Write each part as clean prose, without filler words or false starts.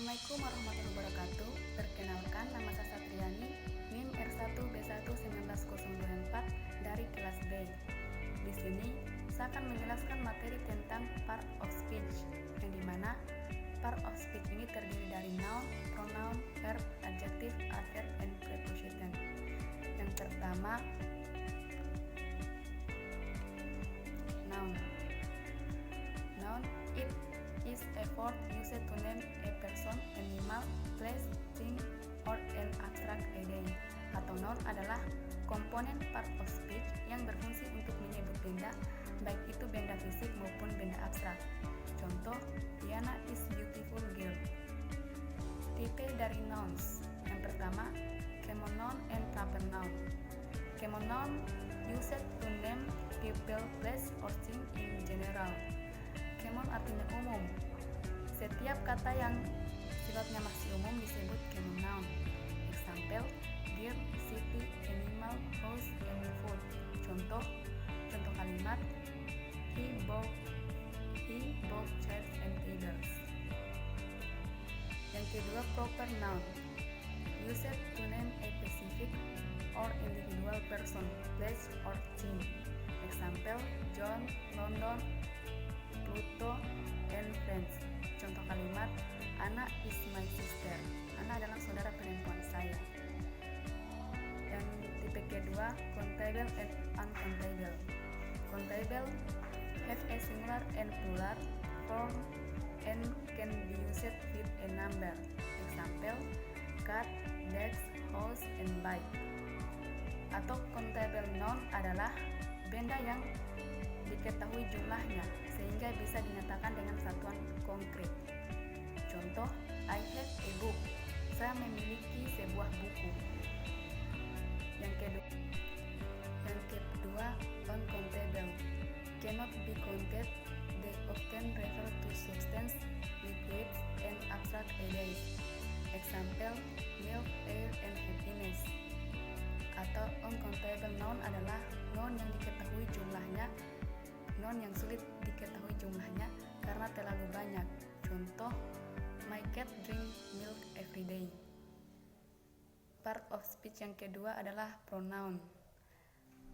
Assalamualaikum warahmatullahi wabarakatuh. Perkenalkan, nama saya Satriani, NIM R1B11904 dari kelas B. Di sini, saya akan menjelaskan materi tentang part of speech, yang dimana part of speech ini terdiri dari noun, pronoun, verb, adjective, adverb, and preposition. Yang pertama, noun. Noun, it is a word used to name a person, animal, place, thing, or an abstract idea. Atau noun adalah komponen part of speech yang berfungsi untuk menyebut benda, baik itu benda fisik maupun benda abstrak. Contoh, Diana is beautiful girl. Tipe dari nouns. Yang pertama, common noun and proper noun. Common noun used to name people, place, or thing in general. Common artinya umum. Setiap kata yang sifatnya masih umum disebut common noun. Example, deer, city, animal, house, and food. Contoh kalimat, he bought chairs and tables. Yang kedua, proper noun. Used to name a specific or individual person, place, or thing. Example, John, London, Pluto, and friends. Contoh kalimat, Anna is my sister. Anna adalah saudara perempuan saya. Yang tipe kedua, countable and uncountable. Countable have a singular and plural form and can be used with a number. Example, cat, dogs, house, and bike. Atau countable noun adalah benda yang diketahui jumlahnya sehingga bisa dinyatakan dengan satuan konkret. Contoh, I have a book. Saya memiliki sebuah buku. Yang kedua, uncountable. Cannot be counted. They often refer to substance, liquids, and abstract ideas. Example, milk, air, and happiness. Atau uncountable noun adalah noun yang diketahui jumlahnya, noun yang sulit diketahui jumlahnya karena terlalu banyak. Contoh, my cat drink milk every day. Part of speech yang kedua adalah pronoun.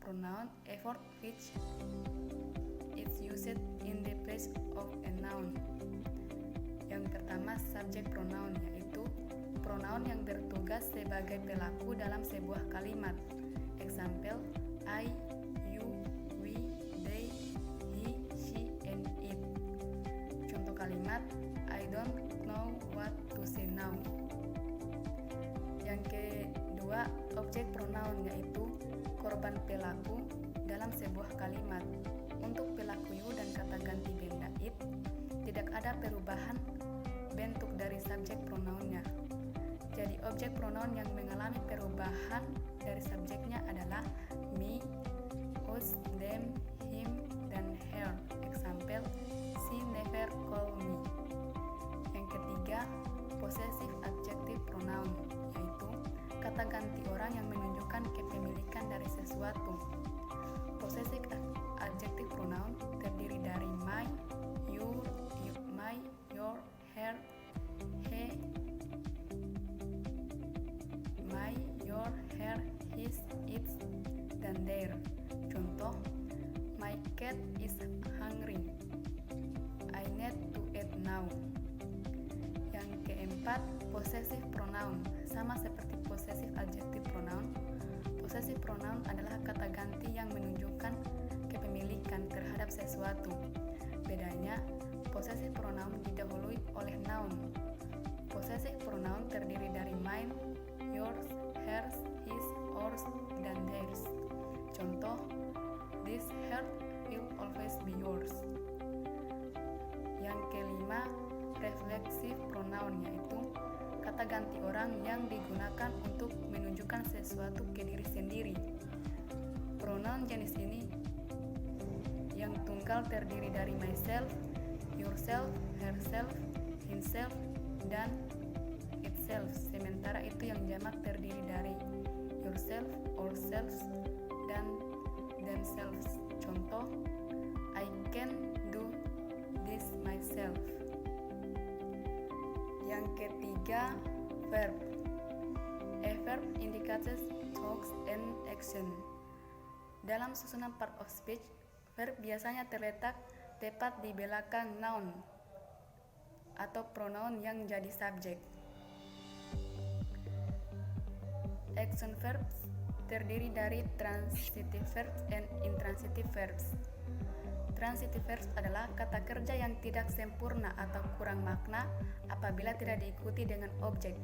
Pronoun, a word which is used in the place of a noun. Yang pertama, subject pronoun, yaitu pronoun yang bertugas sebagai pelaku dalam sebuah kalimat. Example, I, you, we, they, he, she, and it. Contoh kalimat, I don't know what to say now. Yang kedua, objek pronoun, yaitu korban pelaku dalam sebuah kalimat. Untuk pelaku you dan kata ganti benda it, tidak ada perubahan bentuk dari subjek pronounnya. Jadi objek pronoun yang mengalami perubahan dari subjeknya adalah me, us, them, him, dan her. Example, she never called me. Yang ketiga, possessive adjective pronoun, yaitu kata ganti orang yang menunjukkan kepemilikan dari sesuatu. Possessive adjective pronoun terdiri dari my, your, my, your, her, he, my, your, her, his, its, dan their. Contoh, my cat is hungry. I need to eat now. Yang keempat, possessive pronoun. Sama seperti possessive adjective pronoun, possessive pronoun adalah kata ganti yang menunjukkan kepemilikan terhadap sesuatu. Bedanya, possessive pronoun didahului oleh noun. Possessive pronoun terdiri dari mine, yours, hers, his, ours, dan theirs. Contoh, this heart will always be yours. Yang kelima, reflexive pronoun, yaitu kata ganti orang yang digunakan untuk menunjukkan sesuatu ke diri sendiri. Pronoun jenis ini yang tunggal terdiri dari myself, yourself, herself, himself, dan itself. Sementara itu yang jamak terdiri dari yourself, ourselves, dan themselves. Contoh, I can do this myself. Yang ketiga, verb. A verb indicates talks and action. Dalam susunan part of speech, verb biasanya terletak tepat di belakang noun atau pronoun yang jadi subjek. Action verbs terdiri dari transitive verbs and intransitive verbs. Transitive verbs adalah kata kerja yang tidak sempurna atau kurang makna apabila tidak diikuti dengan objek.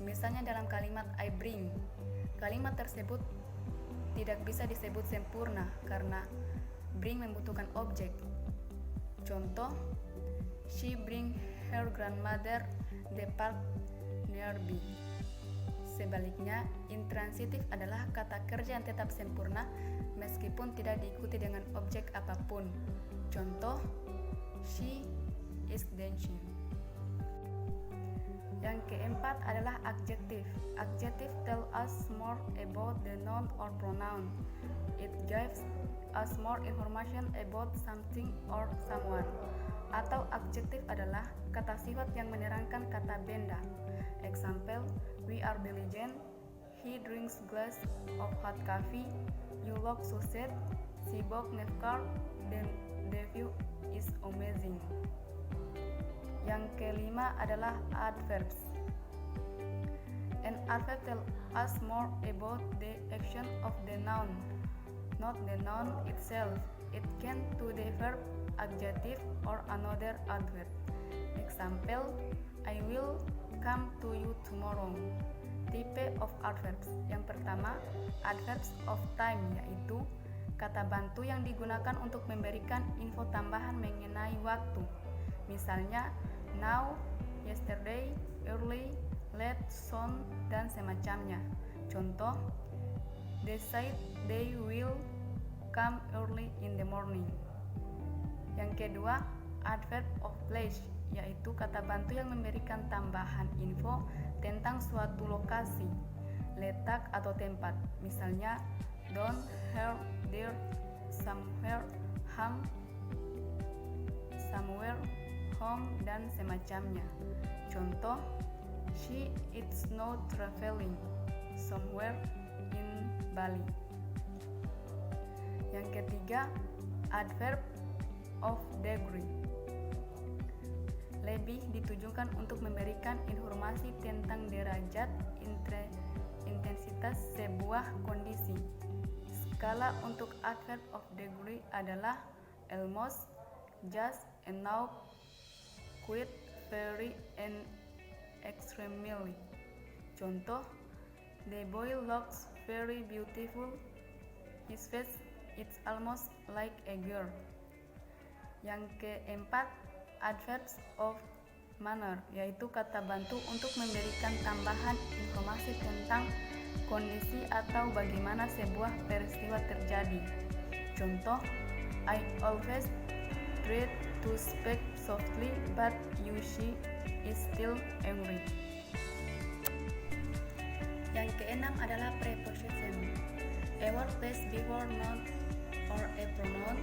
Misalnya dalam kalimat I bring, kalimat tersebut tidak bisa disebut sempurna karena bring membutuhkan objek. Contoh, she bring her grandmother the park nearby. Sebaliknya, intransitif adalah kata kerja yang tetap sempurna meskipun tidak diikuti dengan objek apapun. Contoh, she is dancing. Yang keempat adalah adjective. Adjective tell us more about the noun or pronoun. It gives us more information about something or someone. Atau adjective adalah kata sifat yang menerangkan kata benda. Example, we are diligent, he drinks glass of hot coffee, you look so sad, she bought new car, then the view is amazing. Yang kelima adalah adverbs. An adverb tells us more about the action of the noun, not the noun itself. It can to the verb, adjective, or another adverb. Example, I will come to you tomorrow. Type of adverbs. Yang pertama, adverbs of time, yaitu kata bantu yang digunakan untuk memberikan info tambahan mengenai waktu. Misalnya, now, yesterday, early, late, soon, dan semacamnya. Contoh, they said they will come early in the morning. Yang kedua, adverb of place, yaitu kata bantu yang memberikan tambahan info tentang suatu lokasi, letak atau tempat. Misalnya, down, here, there, somewhere, somewhere, home, dan semacamnya. Contoh, she is now traveling somewhere in Bali. Yang ketiga, adverb of degree. Lebih ditujukan untuk memberikan informasi tentang derajat intensitas sebuah kondisi. Skala untuk adverb of degree adalah almost, just, enough, quite, very, and extremely. Contoh, the boy looks very beautiful, his face is almost like a girl. Yang keempat, adverbs of manner, yaitu kata bantu untuk memberikan tambahan informasi tentang kondisi atau bagaimana sebuah peristiwa terjadi. Contoh, I always try to speak softly, but she is still angry. Yang keenam adalah preposition. A word placed before noun or a pronoun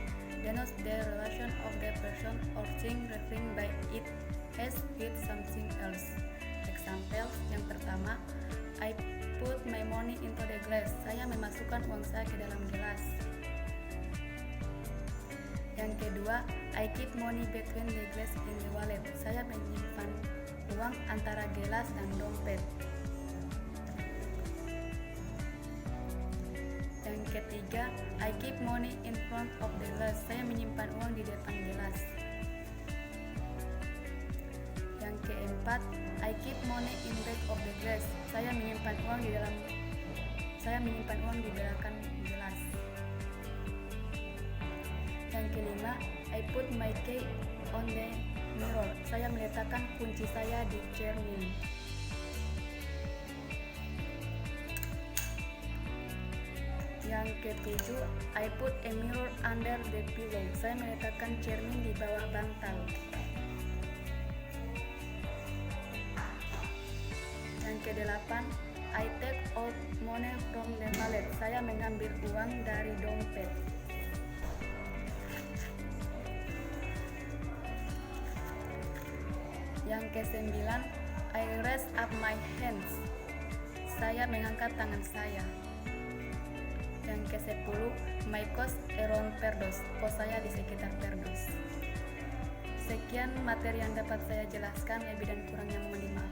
denotes the relation of the person or thing referring by it as with something else. Example, yang pertama, I put my money into the glass. Saya memasukkan uang saya ke dalam gelas. Yang kedua, I keep money between the glass and the wallet. Saya menyimpan uang antara gelas dan dompet. Yang ketiga, I keep money in front of the glass. Saya menyimpan uang di depan gelas. Yang keempat, I keep money in back of the glass. Saya menyimpan uang di belakang gelas. Yang kelima, I put my key on the mirror. Saya meletakkan kunci saya di cermin. Yang ketujuh, I put a mirror under the pillow. Saya meletakkan cermin di bawah bantal. Yang kedelapan, I take out money from the wallet. Saya mengambil uang dari dompet. Yang kesembilan, I raise up my hands. Saya mengangkat tangan saya. Yang ke-10, my coast around Perdos. Pos saya di sekitar Perdos. Sekian materi yang dapat saya jelaskan, lebih dan kurangnya mohon dimaafkan.